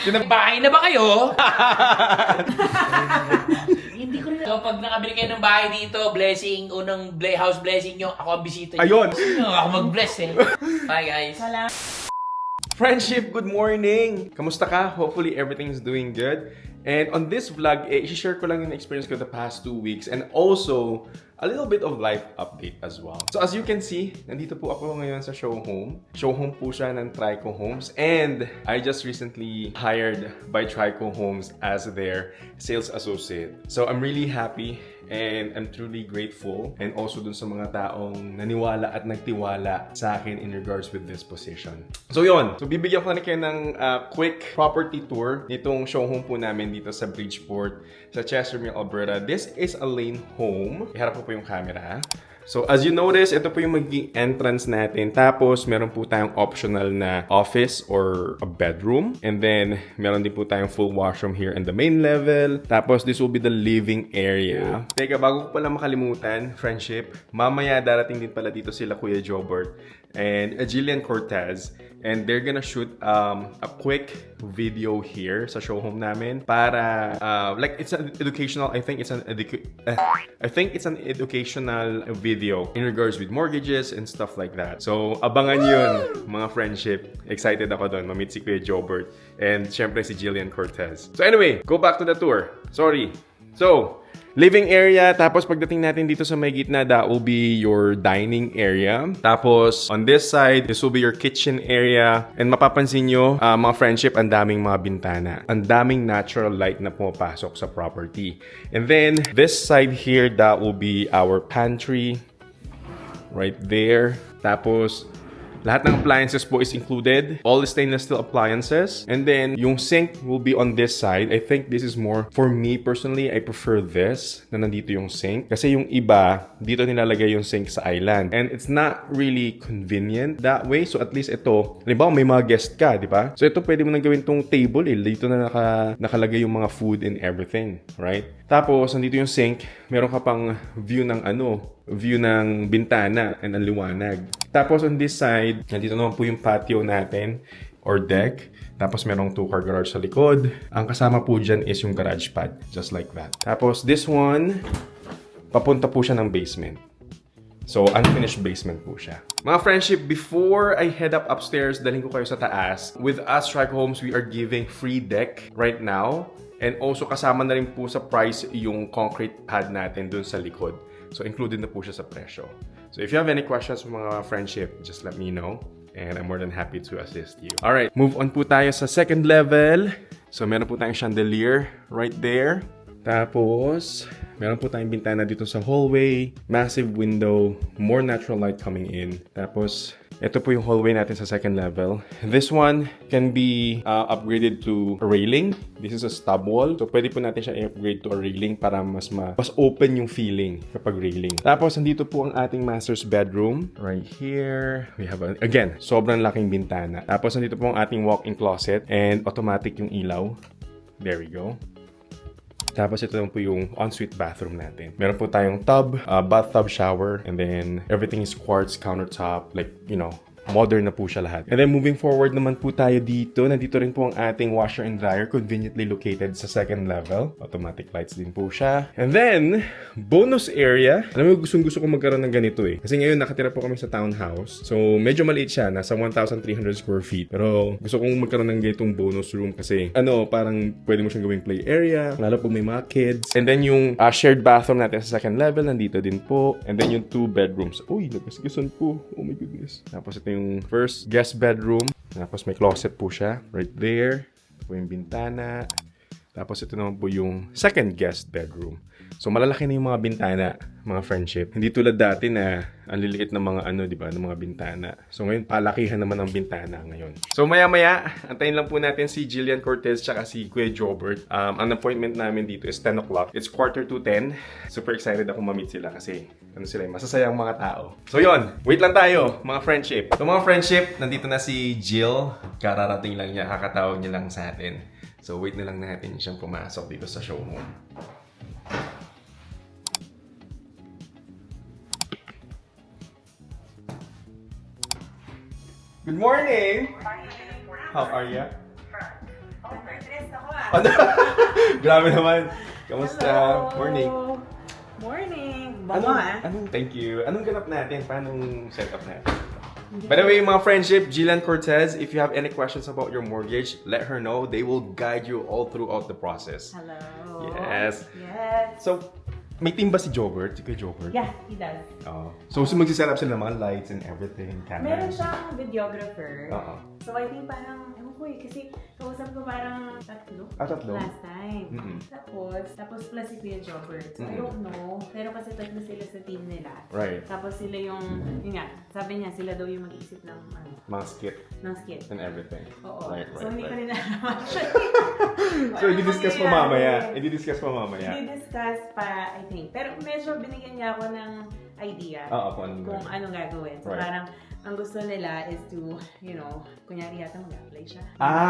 Bahay na ba kayo? Hindi ko rin. So, pag nakabili kayo ng bahay dito, blessing, unang house blessing nyo, ako ang bisita nyo. Ayun! Ako mag-bless eh. Bye guys. Friendship, good morning! Kamusta ka? Hopefully everything's doing good. And on this vlog, i-share ko lang yung experience ko the past 2 weeks and also a little bit of life update as well. So as you can see, nandito po ako ngayon sa showhome. Showhome po siya ng Trico Homes and I just recently hired by Trico Homes as their sales associate. So I'm really happy and I'm truly grateful and also dun sa mga taong naniwala at nagtiwala sa akin in regards with this position. So yun, so bibigyan ko na kayo ng quick property tour nitong showhome po namin dito sa Bridgeport, sa Chestermere, Alberta. This is a lane home. Iharap ko po yung camera. So as you notice, ito po yung magiging entrance natin. Tapos meron po tayong optional na office or a bedroom. And then meron din po tayong full washroom here in the main level. Tapos this will be the living area. Teka, bago ko pala makalimutan, friendship, mamaya darating din pala dito sila Kuya Jobert and Jillian Cortez. And they're gonna shoot a quick video here sa showhome namin para like it's an educational. I think it's an educational video in regards with mortgages and stuff like that. So abangan yun, mga friendship. Excited ako doon ma-meet si Kuya Jobert and syempre si Jillian Cortez. So anyway, go back to the tour. Sorry. So living area, tapos pagdating natin dito sa may gitna, that will be your dining area. Tapos, on this side, this will be your kitchen area. And mapapansin nyo, mga friendship, ang daming mga bintana. Ang daming natural light na pumapasok sa property. And then, this side here, that will be our pantry. Right there. Tapos, lahat ng appliances po is included. All stainless steel appliances. And then, yung sink will be on this side. I think this is more, for me personally, I prefer this, na nandito yung sink. Kasi yung iba, dito nilalagay yung sink sa island. And it's not really convenient that way. So at least ito, halimbawa may mga guest ka, di ba? So ito pwede mo nang gawin tong table eh. Dito na nakalagay yung mga food and everything. Right? Tapos, nandito yung sink. Meron ka pang view ng view ng bintana and ang liwanag. Tapos on this side, nandito naman po yung patio natin or deck. Tapos merong 2-car garage sa likod. Ang kasama po dyan is yung garage pad. Just like that. Tapos this one, papunta po siya ng basement. So, unfinished basement po siya. Mga friendship, before I head up upstairs, dalhin ko kayo sa taas. With us, Trico Homes, we are giving free deck right now. And also, kasama na rin po sa price yung concrete pad natin dun sa likod. So, included na po siya sa presyo. So, if you have any questions from mga friendship, just let me know. And I'm more than happy to assist you. Alright, move on po tayo sa second level. So, meron po tayong chandelier right there. Tapos, meron po tayong bintana dito sa hallway. Massive window. More natural light coming in. Tapos, ito po yung hallway natin sa second level. This one can be upgraded to a railing. This is a stub wall. So, pwede po natin siya i-upgrade to a railing para mas open yung feeling kapag railing. Tapos, nandito po ang ating master's bedroom. Right here. We have, again, sobrang laking bintana. Tapos, nandito po ang ating walk-in closet and automatic yung ilaw. There we go. Tapos ito lang po yung ensuite bathroom natin. Meron po tayong tub, bathtub, shower, and then everything is quartz countertop, like, you know, modern na po siya lahat. And then moving forward naman po tayo dito. Nandito rin po ang ating washer and dryer, conveniently located sa second level. Automatic lights din po siya. And then, bonus area. Alam mo, gusto ko magkaroon ng ganito eh. Kasi ngayon nakatira po kami sa townhouse. So, medyo maliit siya. Nasa 1,300 square feet. Pero gusto kong magkaroon ng ganitong bonus room kasi parang pwede mo siyang gawing play area. Lalo pag may mga kids. And then yung shared bathroom natin sa second level, nandito din po. And then yung 2 bedrooms. Uy, nagkasigasan po. Oh my goodness. Tapos ito yung first guest bedroom. Tapos may closet po siya. Right there. Ito po yung bintana. Tapos ito naman po yung second guest bedroom. So malalaki na yung mga bintana, mga friendship. Hindi tulad dati na ang liliit ng mga di ba, ng mga bintana. So ngayon, palakihan naman ang bintana ngayon. So maya-maya, antayin lang po natin si Jillian Cortez tsaka si Kuya Jobert. Ang appointment namin dito is 10 o'clock. It's 9:45. Super excited ako ma-meet sila kasi sila yung masasayang mga tao. So yon, wait lang tayo, mga friendship. So mga friendship, nandito na si Jill. Kararating lang niya, kakatawag niya lang sa atin. So wait na lang natin siyang pumasok dito sa showroom. Good morning! How are you? Nag-dress ako ah. Ano? Grabe naman. Kamusta? Hello. Morning. Morning. Bango ah. Thank you. Anong ganap natin? Paano setup natin? By the way, mga friendship, Jillian Cortez, if you have any questions about your mortgage, let her know. They will guide you all throughout the process. Hello. Yes. Yes. So, may team ba si Jobert? Si Kuya Jobert? Yeah, he does. So magsiset up sila ng mga lights and everything, Meron cameras. siyang videographer. Oo. So I think parang, ewan ko eh, kasi kausap ko parang tatlo. Tatlo? Last time. Mm-mm. Tapos plus si Kuya Jobert. So I Mm-mm. don't know. Pero kasi tatlo sila sa team nila. Right. Tapos sila yung, yun nga, sabi niya, sila daw yung mag-isip ng, Mga skit ng skit. and everything. Oo. Right, So hindi ko right. rin alam. So, i-discuss mo mamaya. I-discuss mo mamaya. I-discuss pa, I think. Pero medyo binigyan niya ako ng idea Oo, kung anong kung gagawin. anong gagawin. So Right. parang, ang gusto nila is to, you know, kunyari yata mag-apply siya.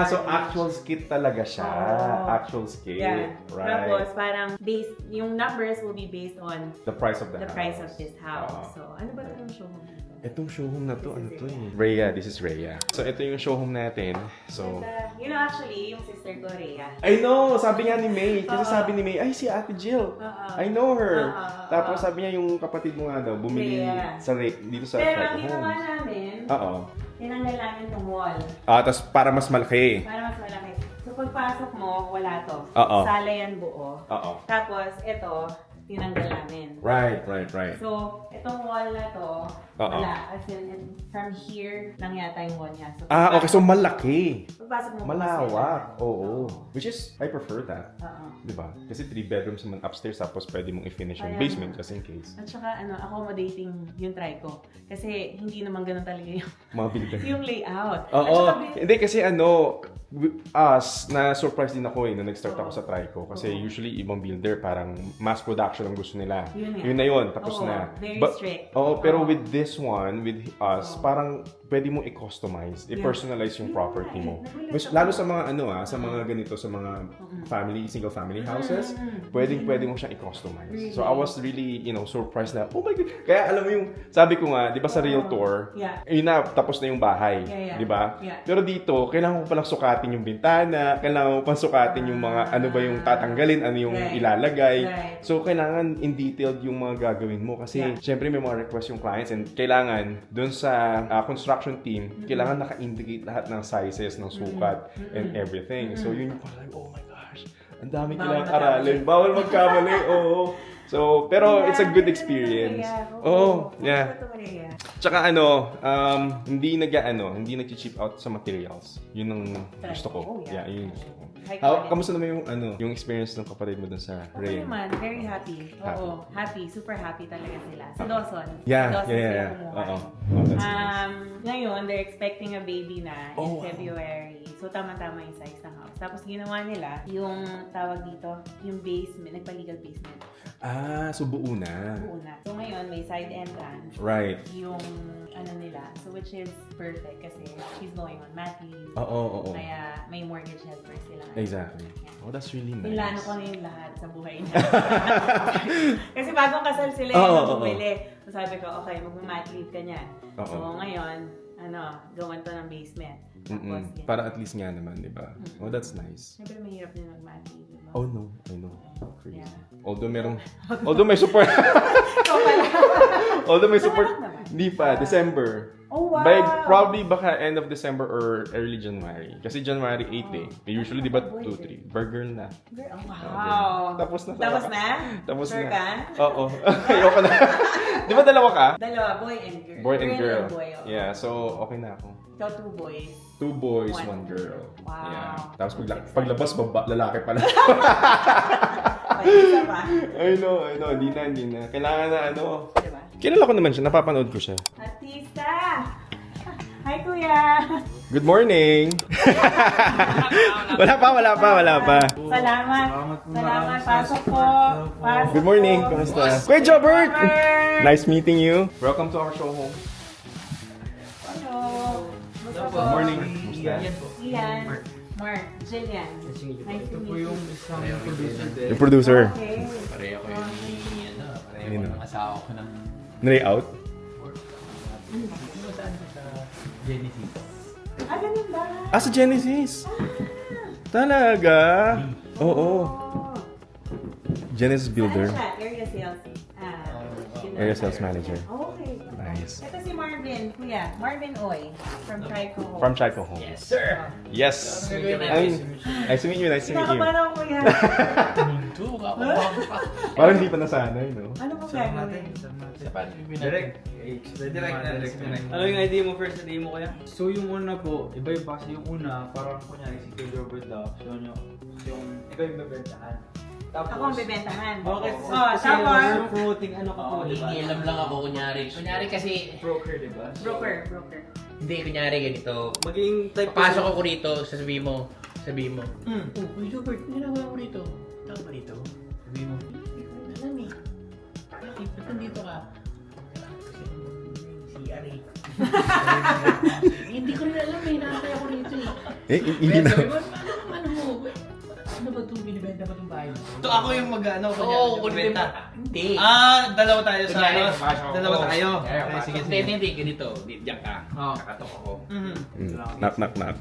So actual skit talaga siya. Oo. Actual skit. Yeah. Right. Tapos parang based, yung numbers will be based on The price of the the house. price of this house. Oo. So, ano ba itong show mo dito? Itong showroom na to, ano This to is eh? Rhea, this is Rhea. So ito yung showroom natin. So, And, you know, actually, yung sister ko, Rhea. I know! Sabi nga ni May. Kasi Oo. sabi ni May, ay si Ate Jill. Oo. I know her. Oo. Tapos sabi niya yung kapatid mo nga daw, bumili Rhea. dito sa Pero Tribe ang ginawa Homes. namin, Oo. tinanggal namin yung wall. Tapos para mas malaki. Para mas malaki. So pagpasok mo, wala to. Oo. Sala yan buo. Oo. Tapos, ito, tinanggal namin. Right. So, itong wall na to, Oo. wala. As in, from here lang yata yung wall niya. So, Okay. So malaki. pagpasok mo, Malawak. bukas yan. Oo. Which is, I prefer that. Oo. Diba? Kasi 3 bedrooms naman upstairs tapos pwede mong i-finish yung Ayan. basement just in case. At saka, accommodating yung try ko. Kasi, hindi naman ganun talaga yung, Mga builder. yung layout. At Oo. saka, Hindi kasi na-surprise din ako nung nag-start ako sa Trico. Kasi Oo. usually ibang builder parang mass production ang gusto nila. Yun Na yun, tapos Oo, na. very strict. Pero Oo. with this one, with us, Oo. parang pwede mo i-customize, i-personalize yung Yun property nga, mo. nagulat Mas, ako. lalo sa mga sa mga ganito, sa mga single family houses, pwede mo siyang i-customize. So I was really, surprised na, oh my God. Kaya alam mo yung, sabi ko nga, di ba sa Realtor, Yeah. yun na, tapos na yung bahay. Yeah. Di ba? Yeah. Pero dito, kailangan mo palang sukatin yung bintana, kailangan mo pang sukatin yung mga, ano ba yung tatanggalin, ano yung Right. ilalagay. Right. So, kailangan in detailed yung mga gagawin mo. Kasi, Yeah. syempre may mga request yung clients and kailangan dun sa construction team, kailangan naka-indicate lahat ng sizes, ng sukat, and everything. So, yun yung parang, oh my gosh, ang dami Bawal kailangan magkamali. aralin. Bawal magkamali, oo. So, pero it's a good experience. Oh, yeah. Tsaka hindi nag-chip out sa materials. Yun ang gusto ko. Oh, yeah. Yeah, yun yung gusto ko. High quality. Kamusta naman yung experience ng kapatid mo dun sa Okay Rain? naman, very happy. Oo, happy. Super happy talaga sila. Sa Dawson. Yeah. Sa Dawson sila kumuha. Oo. Oh, that's nice. Ngayon, they're expecting a baby na in Oh, wow. February. So, tama-tama yung size ng house. Tapos, ginawa nila yung tawag dito, yung basement, nagpa-legal basement. So buo na. Buo na. So, ngayon, may side entrance. Right. Yung ano nila. So, which is perfect kasi she's going on mat leave. Oo. Kaya may mortgage helper sila. Exactly. Yeah. Oh, that's really nice. Plano ko na yung lahat sa buhay niya. Kasi bagong kasal sila Oo, yung oo. bumili. So sabi ko, okay, mag-mat leave ka niyan. Oo. So ngayon, gawan to ng basement. Tapos, ganyan. Para at least nga naman, di ba? Oh, that's nice. Siyempre mahirap din mag-mat leave. Diba? Oh no, I know. Crazy. Yeah. Although may support. Ikaw pala. Although may support. Nanganak naman. Hindi pa, December. Oh, wow. By probably baka end of December or early January. Kasi January 8 eh. Usually di ba 2-3? Burger na. Girl, oh, wow. Tapos na. Tapos na? Tapos Sure na. ka? Oo. Ayoko na. Di ba dalawa ka? Dalawa, boy and girl. Boy and girl. Boy, oh. Yeah, so okay na ako. Ikaw, 2 boys. 2 boys, One 1 girl. Wow. Yeah. Tapos paglabas, lalaki pala. Ay, isa pa. I know. Hindi na. Kailangan na Diba? Kilala ko naman siya, napapanood ko siya. Artista! Hi, Kuya! Good morning! wala pa. Salamat! Pasok po! Pasok Good morning, po. kamusta? Kuya Jobert! Robert! Nice meeting you. Welcome to our show home. Hello! Musta po? Good morning. Kamusta? Ian. Mark. Jillian. Nice to meet you. Yung producer. Okay. Pareho ko yung pareho ko ng asawa ko ng Layout? saan ko sa Genesis. Ganun ba? Sa Genesis. Talaga? Oo. Oh. Genesis Builder. Ano siya? Area sales. Area sales manager. Okay. Nice. Ito si Marvin, kuya. Marvin Oy. From Trico Home. From Chico Home. Yes, sir. Yes. Ay, nice to meet you. Nice to meet you. Kinakabahan ako, kuya. Ito, ako. Parang hindi pa nasanay, no? Ano pong gagawin? Direct. Direct. Ano yung idea mo first? Idea mo kaya? So yung una po, iba yung kasi yung una, parang kunyari si Kuya Robert daw, so yung ikaw yung bebentahan. Tapos, Ako ang bebentahan. Bakit? Oh, Kasi tapos, yung floating ano ka po, Oo, di ba? hingialam lang ako kunyari. Kunyari kasi, Broker, di ba? So, broker. hindi, kunyari ganito. Maging type Papasok ako rito, sasabihin mo. Hmm. Oh, Kuya Jobert, ginagawa mo rito. Tama ba rito? Sabihin mo, hindi ko rin alam eh. Bakit? Ba't nandito ka? Kasi CR eh. Hindi ko rin alam eh, nakakaya ko rito eh. Hindi na. Sabi mo, ano mo? Ano ba itong binibenta ba itong bahay mo? So ako yung mag-ano, Oo, kunin mo. Hindi. Dalawa tayo sa Kunyari, ano? papasok ako. Dalawa tayo. Kaya, Okay, sige, Hindi, sige. hindi, ganito. Diyan ka. Oo. Kakatok ako. Mhm. Knock, knock, knock.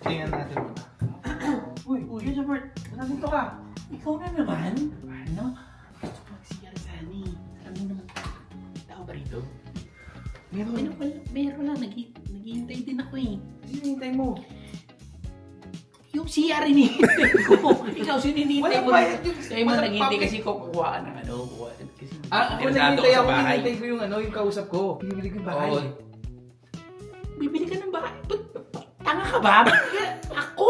Tingnan natin muna. Uy, Kuya Jobert, nandito ka. Ikaw na naman? Ano? Gusto ko mag-CR sana eh. Alam mo naman, tao ba rito? Meron lang. Naghihintay din ako eh. Sino hintay mo? Yung CR hinihintay ko. Ikaw sininihintay Walang mo. bayad yun. Kaya mo Walang naghihintay public. kasi kukuha ka ng ano. Kasi Ako interesado naghintay sa ako, bahay. hinintay ko yung ano, yung kausap ko. Pinibili ko yung bahay. Oo. Bibili ka ng bahay? Tanga ka ba? Ako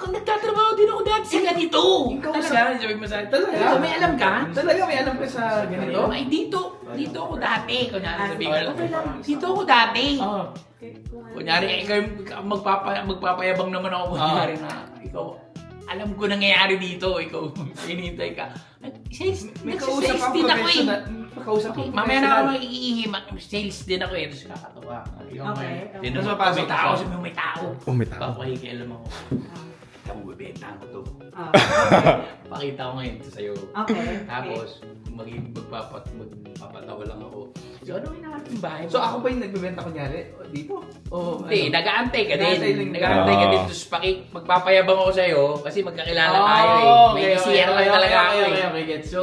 nagtatrabaho din ako dati sa ganito. Yung kausap. Sabi mo sa akin, Talaga? may alam ka? Talaga may alam ka sa ganito? Ay, dito ako dati. Kunyari sabihin ko okay lang. dito ako dati. Oo. Kunyari, ikaw yung magpapayabang naman ako. Kunyari na, ikaw, alam ko nangyayari dito. Ikaw, hinihintay ka. Sales, May kausap nagsa-sales ako din ako eh. professional. Kausap Okay, ko mamaya na ako professional. magiging sales din ako eh. Tapos kakatawa. Ikaw Okay, may, okay. tinanong Tapos ko, papasok may tao. ako. Sabi mo, may tao. Oh, may tao. Papakikialam ako. Ikaw, bibenta ko to. Okay. Pakita ko ngayon sa'yo. Okay. Tapos, magpapatawa lang ako. So, ano yung nakalap yung bahay mo? So ako ba yung nagbebenta kunyari? Dito? Oo. Hindi, nag-aantay ka Nag-aantay din. lang. Nag-aantay ka Ah. din. Tapos magpapayabang ako sa'yo kasi magkakilala tayo eh. May CR lang talaga ako eh. Okay, gets. So,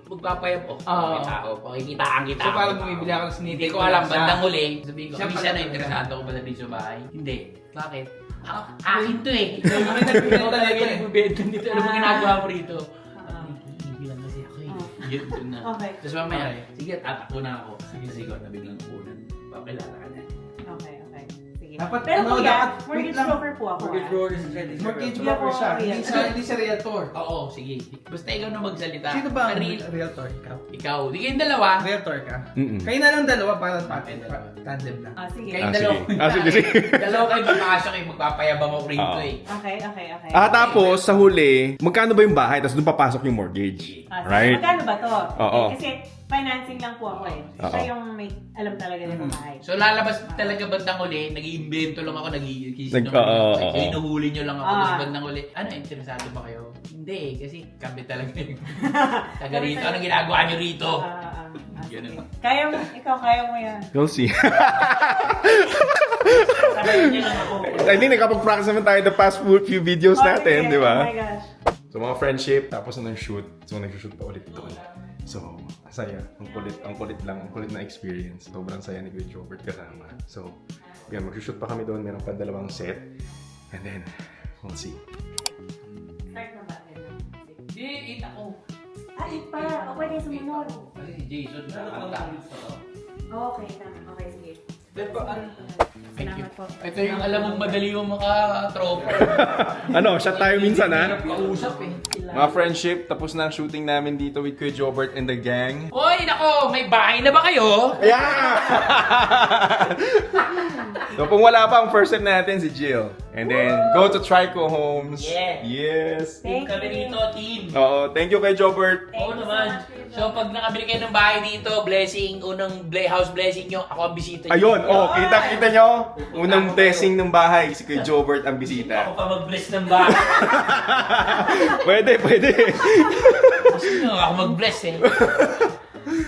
magpapayabang. May tao. Pakikitaan kita. So parang bumibili ako sa Hindi ko alam, bandang huli. Sabihin ko, Siya minsan pala na talaga. interesado ko ba dito sa bahay? Hindi. Bakit? Akin to eh. Ikaw yung nagbebenta Talaga dito eh. nagbebenta dito. Ano mo ginagawa mo rito? Ah. Bilang kasi ako eh. Ah. Yun na. Okay. Tapos mamaya, sige, tatakbo na ako. Kasi ikaw na biglang kunan. Papilala ka na. Okay. Sige. Dapat, Pero ano, kuya, dapat- wait mortgage lang. broker po ako. Mortgage ah. broker is ready. Mortgage Hindi broker ako siya. realtor. Hindi siya realtor. Oo, sige. Basta ikaw na magsalita. Sino ba ang Real- realtor? Ikaw? Ikaw. Di kayong dalawa. Realtor ka? Mm-mm. Kayo na lang dalawa para Tandem na. tandem na. Sige. Kayong Ah, dalawa. sige. Sige. Dalawa kayo papasok eh. Magpapayabang ako rito Oo. eh. Okay. Tapos, sa huli, magkano ba yung bahay? Tapos doon papasok yung mortgage. Sige. Right? Magkano ba to? Oo. Kasi financing lang po ako eh. Oo. Siya yung may alam talaga ng bahay. So lalabas talaga bandang uli, nag-iimbento lang ako, nag-iikis Oo, naman. oo. So hinuhuli nyo lang ako, Ah. tapos bandang uli, ano, interesado ba kayo? Hindi, kasi kami talaga yung taga rito. Anong ginagawa nyo rito? Sige. Ganun. Kaya mo yan. We'll see. Sabihin nyo lang ako. I think nakapag-practice naman tayo the past few videos natin, Okay. di ba? Oh my gosh. So mga friendship, tapos na shoot. So nag-shoot pa ulit doon. So, ang saya. Ang kulit na experience. Sobrang saya ni Kuya Jobert kasama. So, yan, mag-shoot pa kami doon. Meron pa 2 set. And then, we'll see. Start na ba? Hindi, eat ako. It pa. O pwede sumunod. Kasi si Jason, nakakanta. Okay, tama. Okay, sige. Thank you. Salamat po. Ito yung alam mong madali yung makatropa. Ano, shot tayo minsan ha? Kausap eh. Mga friendship, tapos na ang shooting namin dito with Kuya Jobert and the gang. Hoy, nako, may bahay na ba kayo? Yeah! So kung wala pa, ang first set natin si Jill. And then, go to Trico Homes. Yeah. Yes. Thank Kami you. dito, team. Oo, thank you kay Jobert. Thank Oo you so naman. much, Kuya So pag nakabili kayo ng bahay dito, blessing, unang house blessing nyo, ako ang bisita nyo. Ayun, kita nyo. Unang blessing ng bahay, si Kuya Jobert ang Ako bisita. pa mag-bless ng bahay. Pwede. Kasi no, ako mag-bless eh.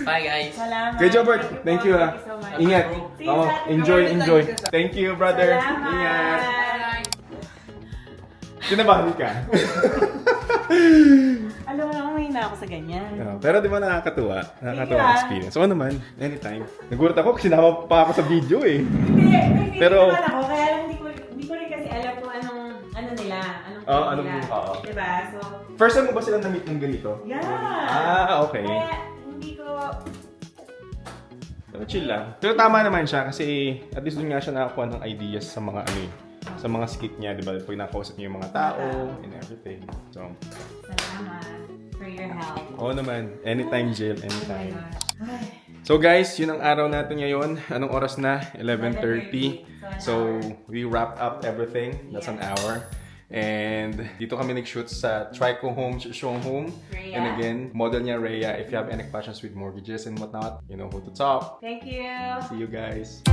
Bye guys. Salamat. Kuya Jobert, thank you ha. so much. Ingat. See you Oo, sa atin. enjoy. Thank you, brother. Salamat. Ingat. Bye. Kinabahan ka. Alam mo naman, may na ako sa ganyan. Pero di ba nakakatuwa? Nakakatuwa Thank you, experience. Oo naman, anytime. Nagulat ako kasi sinama pa ako sa video eh. Hindi, may Pero- feeling naman ako, kaya lang hindi ko rin kasi alam kung anong nila, anong Oo, plan anong- nila. oo. Diba? So, First time mo ba sila na-meet ng ganito? yeah. Okay. Kaya, hindi ko, Pero chill lang. Pero tama naman siya kasi at least doon nga siya nakakuha ng ideas sa mga sa mga skit niya, di ba? Pag nakausap niya yung mga tao and everything. So, salamat for your help. oo naman. Anytime, Jill. Oh my Anytime. gosh. Ay. So guys, yun ang araw natin ngayon. Anong oras na? 11:30. So, we wrapped up everything. That's an hour. And dito kami nag-shoot sa Trico Home, Shong Home. Rhea. And again, model niya Rhea. If you have any questions with mortgages and whatnot, you know who to talk. Thank you. See you guys.